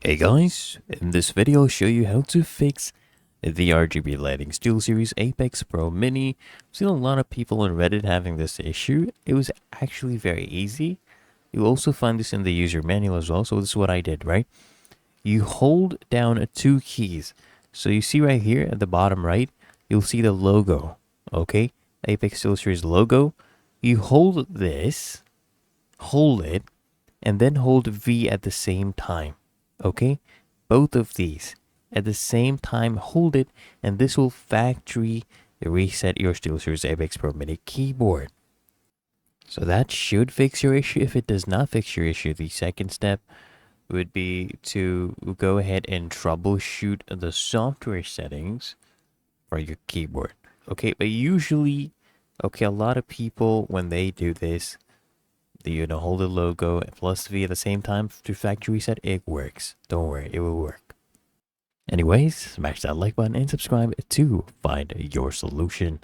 Hey guys, in this video I'll show you how to fix the RGB lighting SteelSeries Apex Pro Mini. I've seen a lot of people on Reddit having this issue. It was actually very easy. You'll also find this in the user manual as well, so this is what I did, right? You hold down two keys. So you see right here at the bottom right, you'll see the logo, okay? Apex SteelSeries logo. You hold this, hold it, and then hold V at the same time. Okay, both of these at the same time, hold it, and this will factory reset your SteelSeries Apex Pro Mini keyboard. So that should fix your issue. If it does not fix your issue, the second step would be to go ahead and troubleshoot the software settings for your keyboard. Okay, but usually, okay, a lot of people when they do this, hold the logo plus V at the same time to factory reset. It works. Don't worry, it will work. Anyways, smash that like button and subscribe to find your solution.